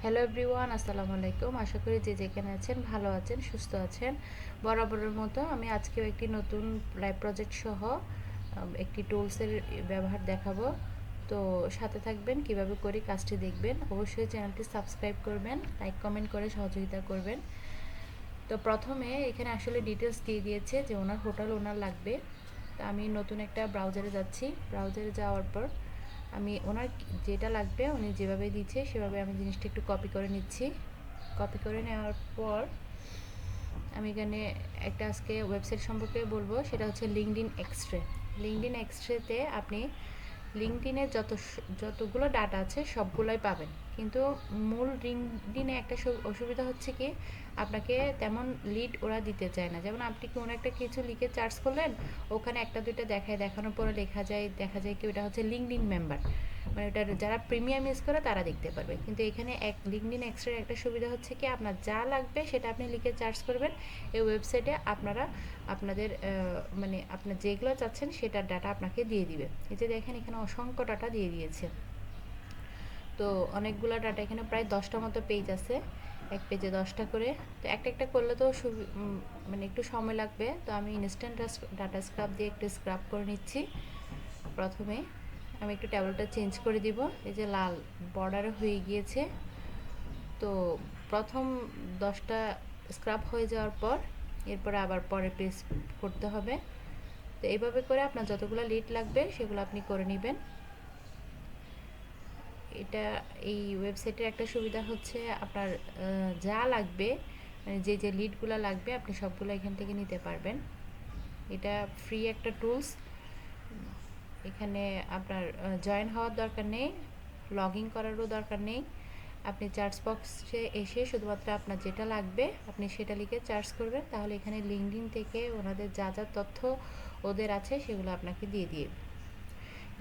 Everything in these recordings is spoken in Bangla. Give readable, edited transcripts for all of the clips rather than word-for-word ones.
হ্যালো এভরিওয়ান, আসসালামু আলাইকুম। আশা করি যে যেখানে আছেন ভালো আছেন, সুস্থ আছেন। বরাবরের মতো আমি আজকেও একটি নতুন লাইভ প্রজেক্ট সহ একটি টুলসের ব্যবহার দেখাবো। তো সাথে থাকবেন, কিভাবে করি কাজটি দেখবেন। অবশ্যই চ্যানেলটি সাবস্ক্রাইব করবেন, লাইক কমেন্ট করে সহযোগিতা করবেন। তো প্রথমে এখানে আসলে ডিটেলস দিয়ে দিয়েছে যে ওনার হোটেল ওনার লাগবে। তো আমি নতুন একটা ব্রাউজারে যাচ্ছি। ব্রাউজারে যাওয়ার পর আমি ওনার যেটা লাগবে উনি যেভাবে দিচ্ছে সেভাবে আমি জিনিসটা একটু কপি করে নিচ্ছি। কপি করে নেওয়ার পর আমি এখানে একটা আজকে ওয়েবসাইট সম্পর্কে বলবো, সেটা হচ্ছে লিঙ্কডইন এক্সট্রে। লিঙ্কডইন এক্সট্রেতে আপনি লিঙ্কডইনের যতগুলো ডাটা আছে সবগুলোই পাবেন, কিন্তু মূল লিঙ্কডইনে একটা অসুবিধা হচ্ছে কি, আপনাকে তেমন লিড ওরা দিতে চায় না। যেমন আপনি কোনো একটা কিছু লিখে সার্চ করলেন, ওখানে একটা দুইটা দেখানোর পরে দেখা যায় কি ওটা হচ্ছে লিঙ্কডইন মেম্বার, মানে ওটা যারা প্রিমিয়াম ইউজ করে তারা দেখতে পারবে। কিন্তু এখানে লিঙ্কডইন এক্সট্রার একটা সুবিধা হচ্ছে কি, আপনার যা লাগবে সেটা আপনি লিখে সার্চ করবেন, এই ওয়েবসাইটে আপনাদের মানে আপনার যেগুলো চাচ্ছেন সেটার ডাটা আপনাকে দিয়ে দিবে। এই যে দেখেন এখানে অসংখ্য ডাটা দিয়ে দিয়েছে। তো অনেকগুলো ডাটা, এখানে প্রায় 10টা মতো পেজ আছে, এক পেজে 10টা করে। তো একটা করলে তো মানে একটু সময় লাগবে। তো আমি ইনস্ট্যান্ট ডাটা স্ক্রাব দিয়ে একটু স্ক্রাব করে নিচ্ছি। প্রথমে আমি একটু টেবিলটা চেঞ্জ করে দিব। এই যে লাল বর্ডারে হয়ে গিয়েছে। তো প্রথম 10টা স্ক্রাব হয়ে যাওয়ার পর এরপরে আবার পরে পেজ করতে হবে। তো এইভাবে করে আপনার যতগুলো লিড লাগবে সেগুলো আপনি করে নেবেন। এই ওয়েবসাইটের একটা সুবিধা হচ্ছে আপনার যা লাগবে, মানে যে লিডগুলো লাগবে আপনি সবগুলো এখান থেকে নিতে পারবেন। এটা ফ্রি একটা টুলস। এখানে আপনার জয়েন হওয়ার দরকার নেই, লগ ইন করারও দরকার নেই। আপনি সার্চ বক্সে এসে শুধুমাত্র আপনার যেটা লাগবে আপনি সেটা লিখে সার্চ করবেন, তাহলে এখানে লিঙ্কডইন থেকে ওনাদের যা তথ্য ওদের আছে সেগুলো আপনাকে দিয়ে দিবে।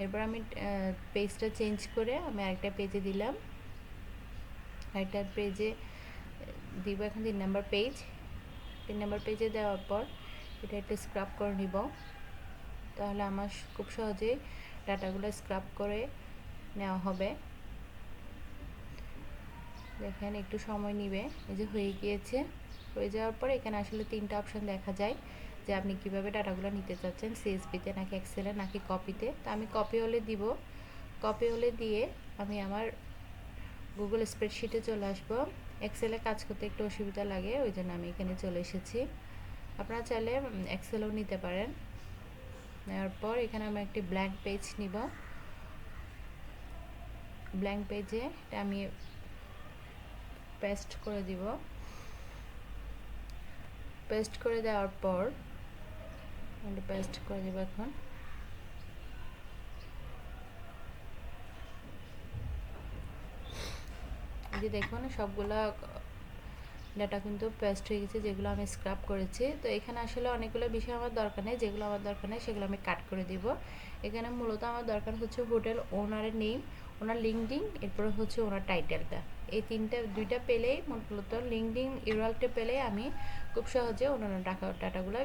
এরপর আমি পেজটা চেঞ্জ করে আমি আরেকটা পেজে দিলাম। আরেকটা পেজে দিব এখন 3 নাম্বার পেজ। 3 নাম্বার পেজে দেওয়ার পর এটা একটু স্ক্রাব করে নিব, তাহলে আমার খুব সহজেই ডাটাগুলো স্ক্রাব করে নেওয়া হবে। দেখেন একটু সময় নিবে। এই যে হয়ে গিয়েছে। হয়ে যাওয়ার পর এখানে আসলে 3টা অপশন দেখা যায় যে আপনি কিভাবে ডাটাগুলো নিতে চাচ্ছেন, সিএসভিতে নাকি এক্সেলে নাকি কপিতে। তো আমি কপি হলে দিব। কপি হলে দিয়ে আমি আমার গুগল স্প্রেডশিটে চলে আসবো। এক্সেলে কাজ করতে একটু অসুবিধা লাগে, ওই জন্য আমি এখানে চলে এসেছি। আপনারা চাইলে এক্সেলও নিতে পারেন। নেওয়ার পর এখানে আমি একটি ব্ল্যাঙ্ক পেজ নিব। ব্ল্যাঙ্ক পেজে এটা আমি পেস্ট করে দিব। পেস্ট করে দেওয়ার পর পেস্ট করে দিব। এখন এই যে দেখুন সবগুলা ডাটা কিন্তু পেস্ট হয়ে গেছে, যেগুলো আমি স্ক্রাব করেছি। তো এখানে আসলে অনেকগুলো বিষয় আমার দরকার নেই, যেগুলো আমার দরকার নেই সেগুলো আমি কাট করে দিব। এখানে মূলত আমার দরকার হচ্ছে হোটেল ওনারের নেম, ওনার লিঙ্কডইন, এরপরে হচ্ছে ওনার টাইটেলটা। এই দুইটা পেলেই, মূলত লিঙ্কডইন ইউআরএলটা পেলে আমি খুব সহজে ওনার ডাটাগুলো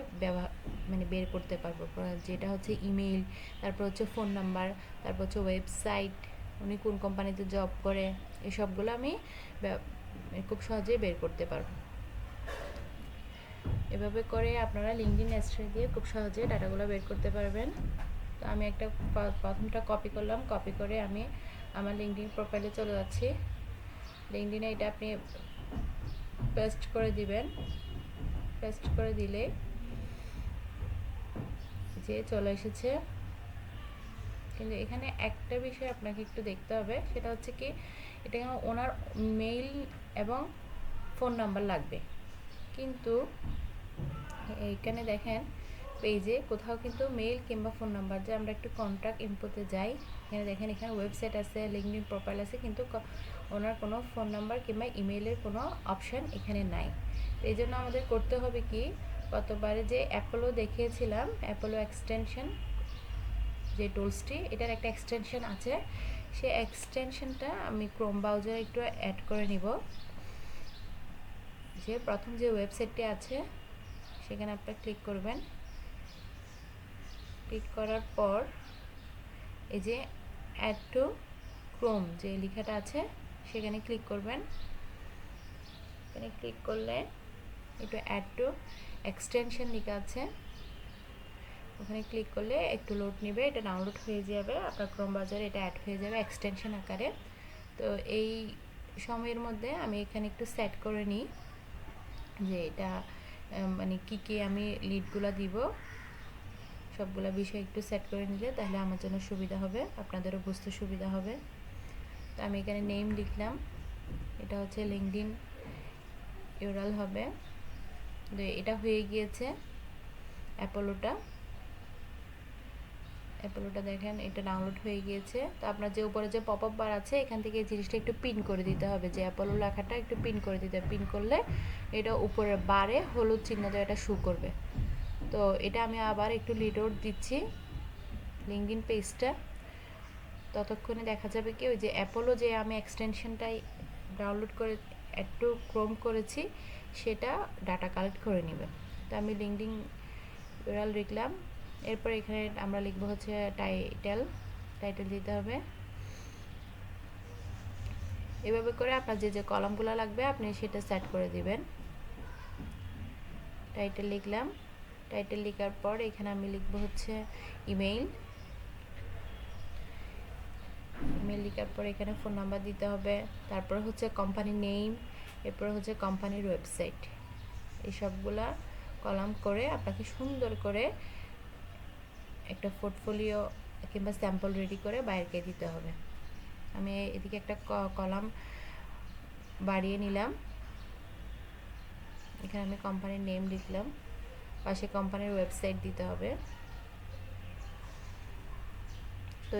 মানে বের করতে পারবো। যেটা হচ্ছে ইমেইল, তারপর হচ্ছে ফোন নাম্বার, তারপর হচ্ছে ওয়েবসাইট, উনি কোন কোম্পানিতে জব করে, এসবগুলো আমি খুব সহজেই বের করতে পারবো। এভাবে করে আপনারা লিঙ্কডইন এক্সট্রা দিয়ে খুব সহজে ডাটাগুলো বের করতে পারবেন। তো আমি একটা প্রথমটা কপি করলাম। কপি করে আমি আমার লিঙ্কডইন প্রোফাইলে চলে যাচ্ছি। লিঙ্কডইনে এটা আপনি পেস্ট করে দিবেন। পেস্ট করে দিলে যে চলে এসেছে। কিন্তু এখানে একটা বিষয় আপনাকে একটু দেখতে হবে, সেটা হচ্ছে কি, এটা ওনার মেইল এবং ফোন নাম্বার লাগবে। কিন্তু এইখানে দেখেন পেজে কোথাও কিন্তু মেইল কিংবা ফোন নাম্বার, যে আমরা একটু কন্ট্যাক্ট ইনফোতে যাই, এখানে দেখেন এখানে ওয়েবসাইট আছে, লিঙ্কডইন প্রোফাইল আছে, কিন্তু ওনার কোনো ফোন নাম্বার কিংবা ইমেইলের কোনো অপশান এখানে নাই। তো এই জন্য আমাদের করতে হবে কি, গতবারে যে অ্যাপোলো দেখিয়েছিলাম, অ্যাপোলো এক্সটেনশন যে টুলসটি, এটার একটা এক্সটেনশন আছে, সেই এক্সটেনশনটা আমি ক্রোম ব্রাউজারে একটু অ্যাড করে নিব। যে প্রথম যে ওয়েবসাইটটি আছে সেখানে আপনারা ক্লিক করবেন। ক্লিক করার পর এই যে অ্যাড টু ক্রোম যে লেখাটা আছে সেখানে ক্লিক করবেন। এখানে ক্লিক করলে একটু অ্যাড টু এক্সটেনশন লেখা আছে, ওখানে ক্লিক করলে একটু লোড নেবে, এটা ডাউনলোড হয়ে যাবে আপনার ক্রোম ব্রাউজারে, এটা অ্যাড হয়ে যাবে এক্সটেনশন আকারে। তো এই সময়ের মধ্যে আমি এখানে একটু সেট করে নিই যে এটা মানে কী আমি লিডগুলো দিব, সবগুলো বিষয় একটু সেট করে নিলে তাহলে আমার জন্য সুবিধা হবে, আপনাদেরও বুঝতে সুবিধা হবে। তো আমি এখানে নেম লিখলাম, এটা হচ্ছে লিঙ্কডইন ইউআরএল হবে। তো এটা হয়ে গিয়েছে অ্যাপোলোটা দেখেন এটা ডাউনলোড হয়ে গিয়েছে। তো আপনার যে উপরে যে পপআপ বার আছে এখান থেকে এই জিনিসটা একটু পিন করে দিতে হবে, যে অ্যাপোলো লেখাটা একটু পিন করে দিতে হবে। পিন করলে এটা উপরের বারে হলুদ চিহ্ন দিয়ে এটা শো করবে। তো এটা আমি আবার একটু লিডআউট দিচ্ছি লিঙ্কডইন পেজটা, ততক্ষণে দেখা যাবে কি ওই যে অ্যাপোলো যে আমি এক্সটেনশনটাই ডাউনলোড করে একটু ক্রোম করেছি সেটা ডাটা কালেক্ট করে নেবে। তো আমি লিঙ্কডইন ইউআরএল লিখলাম, এরপর এখানে আমরা লিখবো হচ্ছে টাইটেল দিতে হবে। এভাবে করে আপনার যে কলামগুলো লাগবে আপনি সেটা সেট করে দিবেন। টাইটেল লিখলাম, টাইটেল লেখার পর এখানে আমি লিখবো হচ্ছে ইমেইল লেখার পর এখানে ফোন নাম্বার দিতে হবে, তারপর হচ্ছে কোম্পানি নেম, এরপর হচ্ছে কোম্পানির ওয়েবসাইট। এই সবগুলা কলাম করে আপনাকে সুন্দর করে একটা পোর্টফোলিও কিংবা স্যাম্পল রেডি করে বাইরে দিতে হবে। আমি এদিকে একটা কলাম বাড়িয়ে নিলাম, এখানে আমি কোম্পানির নেম লিখলাম, পাশে কোম্পানির ওয়েবসাইট দিতে হবে। তো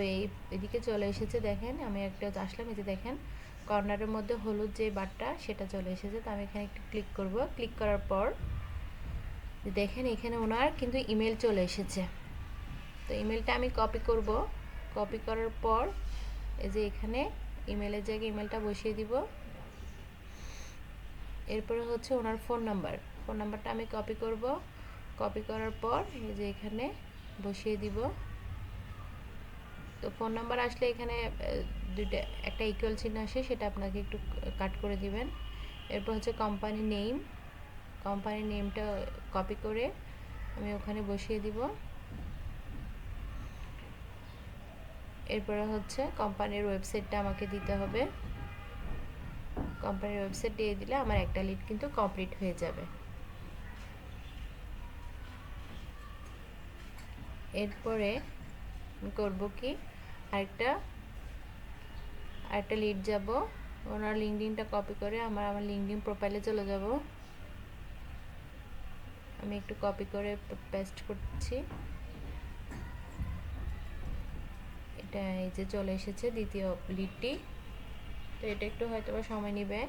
এদিকে চলে এসেছে, দেখেন আমি একটা আসলাম, এই যে দেখেন কর্নারের মধ্যে হলুদ যে বারটা সেটা চলে এসেছে। তো আমি এখানে একটু ক্লিক করব, ক্লিক করার পর দেখেন এখানে ওনার কিন্তু ইমেল চলে এসেছে। তো ইমেলটা আমি কপি করব, কপি করার পর এই যে এখানে ইমেলের জায়গায় ইমেলটা বসিয়ে দিব। এরপরে হচ্ছে ওনার ফোন নাম্বারটা আমি কপি করব, কপি করার পর এই যে এখানে বসিয়ে দিব। তো ফোন নাম্বার আসলে এখানে দুইটা একটা ইকুয়াল চিহ্ন আসে, সেটা আপনাকে একটু কাট করে দিবেন। এরপর হচ্ছে কোম্পানি নেমটা কপি করে আমি ওখানে বসিয়ে দিব। এরপরে হচ্ছে কোম্পানির ওয়েবসাইটটা আমাকে দিতে হবে, কোম্পানির ওয়েবসাইট দিয়ে দিলে আমার একটা লিড কিন্তু কমপ্লিট হয়ে যাবে। এরপরে করব কি আরেকটা লিড যাব, ওনার লিঙ্কডইনটা কপি করে আমার লিঙ্কডইন প্রোফাইলে চলে যাব। আমি একটু কপি করে পেস্ট করছি, এটা এই যে চলে এসেছে দ্বিতীয় লিডটি। তো এটা একটু হয়তো সময় নেবে।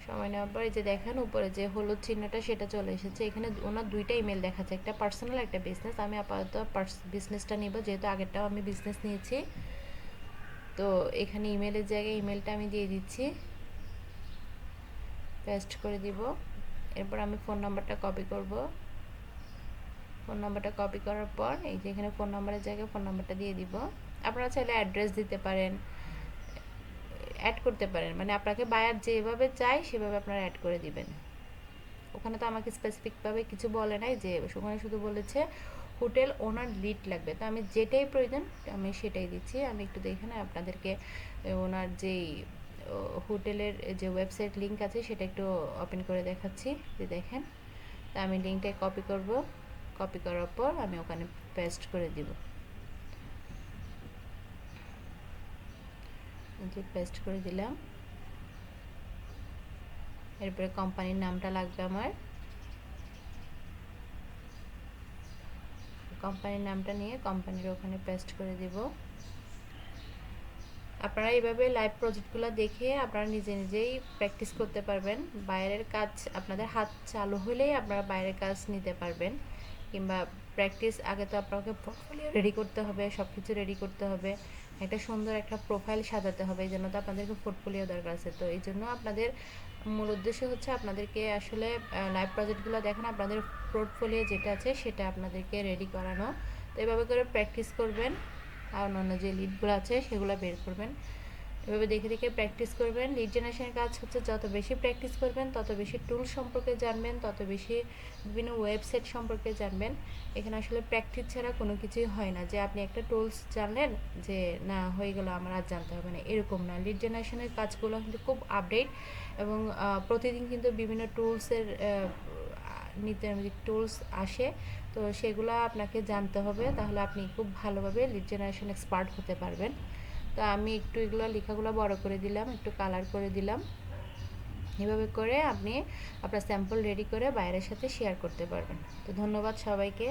সময় নেওয়ার পর এই যে দেখেন উপরে যে হলুদ চিহ্নটা সেটা চলে এসেছে। এখানে ওনার দুইটা ইমেল দেখাচ্ছে, একটা পার্সোনাল একটা বিজনেস। আমি আপাতত বিজনেসটা নিব, যেহেতু আগেরটাও আমি বিজনেস নিয়েছি। তো এখানে ইমেলের জায়গায় ইমেলটা আমি দিয়ে দিচ্ছি, পেস্ট করে দিব। এরপর আমি ফোন নাম্বারটা কপি করব, ফোন নাম্বারটা কপি করার পর এই যে এখানে ফোন নাম্বারের জায়গায় ফোন নাম্বারটা দিয়ে দিব। আপনারা চাইলে অ্যাড্রেস দিতে পারেন, অ্যাড করতে পারেন, মানে আপনাকে বায়ার যেভাবে চায় সেভাবে আপনারা অ্যাড করে দিবেন। ওখানে তো আমাকে স্পেসিফিকভাবে কিছু বলে নাই, যে ওখানে শুধু বলেছে হোটেল ওনার লিড লাগবে। তো আমি যেটাই প্রয়োজন আমি সেটাই দিচ্ছি। আমি একটু দেখে না আপনাদেরকে ওনার যেই হোটেলের যে ওয়েবসাইট লিঙ্ক আছে সেটা একটু ওপেন করে দেখাচ্ছি, যে দেখেন। তো আমি লিঙ্কটা কপি করব, কপি করার পর আমি ওখানে পেস্ট করে দিব, যে পেস্ট করে দিলাম। এরপরে কোম্পানির নামটা লাগবে আমার, কোম্পানির নামটা নিয়ে কোম্পানির ওখানে পেস্ট করে দিব। আপনারা এইভাবে লাইভ প্রজেক্টগুলো দেখে আপনারা নিজেই প্র্যাকটিস করতে পারবেন। বাইরের কাজ আপনাদের হাত চালু হলেই আপনারা বাইরের কাজ নিতে পারবেন, কিংবা প্র্যাকটিস আগে তো আপনাকে পোর্টফোলিও রেডি করতে হবে, সব কিছু রেডি করতে হবে, একটা সুন্দর একটা প্রোফাইল সাজাতে হবে। এই জন্য তো আপনাদেরকে পোর্টফোলিও দরকার আছে। তো এই জন্য আপনাদের মূল উদ্দেশ্য হচ্ছে আপনাদেরকে আসলে লাইভ প্রজেক্টগুলো দেখেন, আপনাদের পোর্টফোলিও যেটা আছে সেটা আপনাদেরকে রেডি করানো। তো এইভাবে করে প্র্যাকটিস করবেন, আর অন্যান্য যে লিডগুলো আছে সেগুলো বের করবেন। এভাবে দেখে দেখে প্র্যাকটিস করবেন। লিড জেনারেশনের কাজ হচ্ছে যত বেশি প্র্যাকটিস করবেন তত বেশি টুল সম্পর্কে জানবেন, তত বেশি বিভিন্ন ওয়েবসাইট সম্পর্কে জানবেন। এখানে আসলে প্র্যাকটিস ছাড়া কোনো কিছুই হয় না, যে আপনি একটা টুলস জানলেন যে না হয়ে গেল আমার আর জানতে হবে না, এরকম না। লিড জেনারেশনের কাজগুলো কিন্তু খুব আপডেট এবং প্রতিদিন কিন্তু বিভিন্ন টুলসের নিত্য টুলস আসে, তো সেগুলো আপনাকে জানতে হবে, তাহলে আপনি খুব ভালোভাবে লিড জেনারেশন এক্সপার্ট হতে পারবেন। তো আমি একটু এগুলো লেখাগুলো বড় করে দিলাম, একটু কালার করে দিলাম। এভাবে করে আপনি আপনার স্যাম্পল রেডি করে বাইরের সাথে শেয়ার করতে পারবেন। তো ধন্যবাদ সবাইকে।